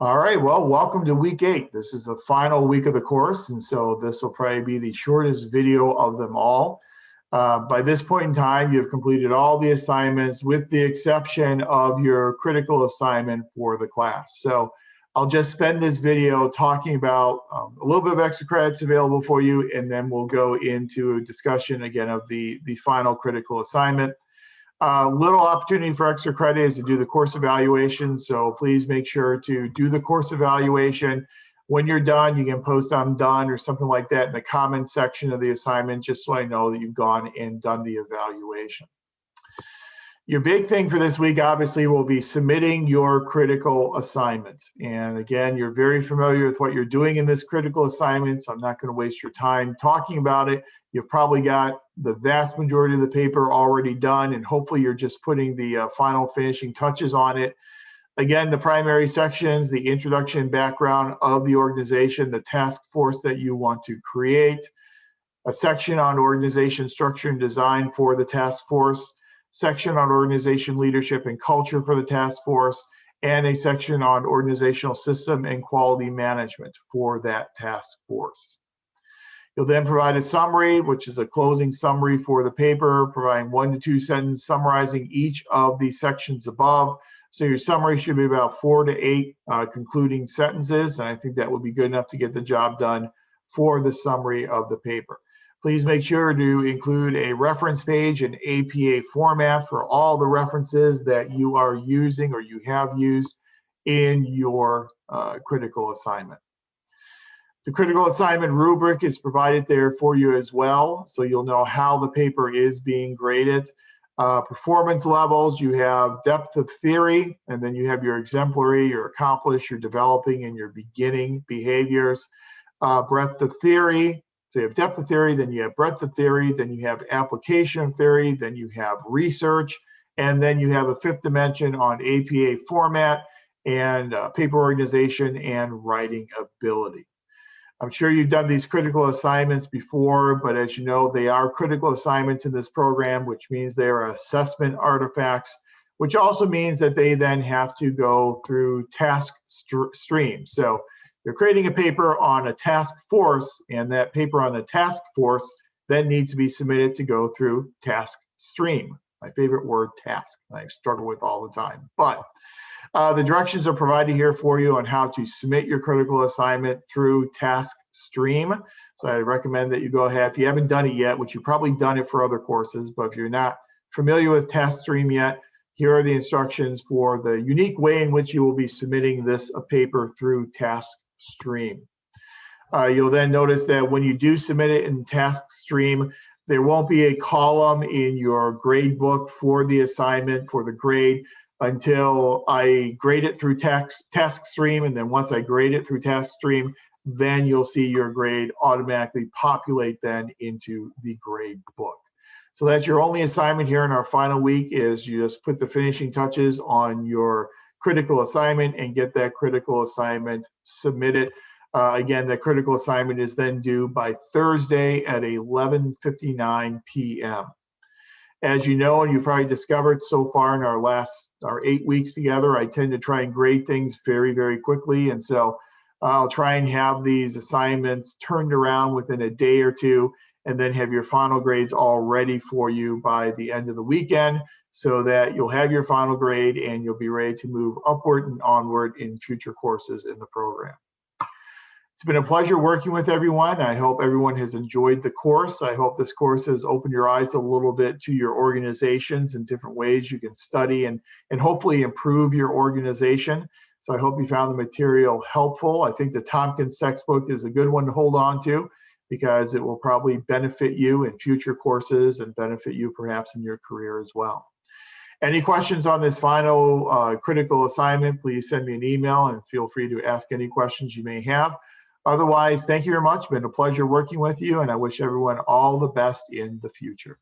All right, well, welcome to week 8. This is the final week of the course, and so this will probably be the shortest video of them all. By this point in time, you've completed all the assignments with the exception of your critical assignment for the class. So I'll just spend this video talking about a little bit of extra credits available for you, and then we'll go into a discussion again of the final critical assignment. Little opportunity for extra credit is to do the course evaluation. So please make sure to do the course evaluation. When you're done, you can post "I'm done" or something like that in the comment section of the assignment, just so I know that you've gone and done the evaluation. Your big thing for this week, obviously, will be submitting your critical assignment. And again, you're very familiar with what you're doing in this critical assignment, so I'm not going to waste your time talking about it. You've probably got the vast majority of the paper already done, and hopefully you're just putting the final finishing touches on it. Again, the primary sections, the introduction and background of the organization, the task force that you want to create, a section on organization structure and design for the task force, section on organization leadership and culture for the task force, and a section on organizational system and quality management for that task force. You'll then provide a summary, which is a closing summary for the paper, providing 1 to 2 sentences summarizing each of the sections above. So your summary should be about 4 to 8 concluding sentences, and I think that would be good enough to get the job done for the summary of the paper. Please make sure to include a reference page in APA format for all the references that you are using or you have used in your critical assignment. The critical assignment rubric is provided there for you as well, so you'll know how the paper is being graded. Performance levels, you have depth of theory, and then you have your exemplary, your accomplished, your developing, and your beginning behaviors. Breadth of theory, so you have depth of theory, then you have breadth of theory, then you have application of theory, then you have research, and then you have a 5th dimension on APA format and paper organization and writing ability. I'm sure you've done these critical assignments before, but as you know, they are critical assignments in this program, which means they are assessment artifacts, which also means that they then have to go through task streams. So you're creating a paper on a task force, and that paper on the task force then needs to be submitted to go through task stream. My favorite word, task, I struggle with all the time. But the directions are provided here for you on how to submit your critical assignment through task stream. So I recommend that you go ahead, if you haven't done it yet, which you've probably done it for other courses, but if you're not familiar with task stream yet, here are the instructions for the unique way in which you will be submitting this paper through task stream. You'll then notice that when you do submit it in task stream, there won't be a column in your grade book for the assignment, for the grade, until I grade it through task stream. And then once I grade it through task stream, then you'll see your grade automatically populate then into the grade book. So that's your only assignment here in our final week, is you just put the finishing touches on your critical assignment and get that critical assignment submitted. Again, the critical assignment is then due by Thursday at 11:59 p.m. As you know, and you've probably discovered so far in our 8 weeks together, I tend to try and grade things very, very quickly. And so I'll try and have these assignments turned around within a day or two, and then have your final grades all ready for you by the end of the weekend, so that you'll have your final grade and you'll be ready to move upward and onward in future courses in the program. It's been a pleasure working with everyone. I hope everyone has enjoyed the course. I hope this course has opened your eyes a little bit to your organizations and different ways you can study and hopefully improve your organization. So I hope you found the material helpful. I think the Tompkins textbook is a good one to hold on to, because it will probably benefit you in future courses and benefit you perhaps in your career as well. Any questions on this final critical assignment, please send me an email and feel free to ask any questions you may have. Otherwise, thank you very much. It's been a pleasure working with you, and I wish everyone all the best in the future.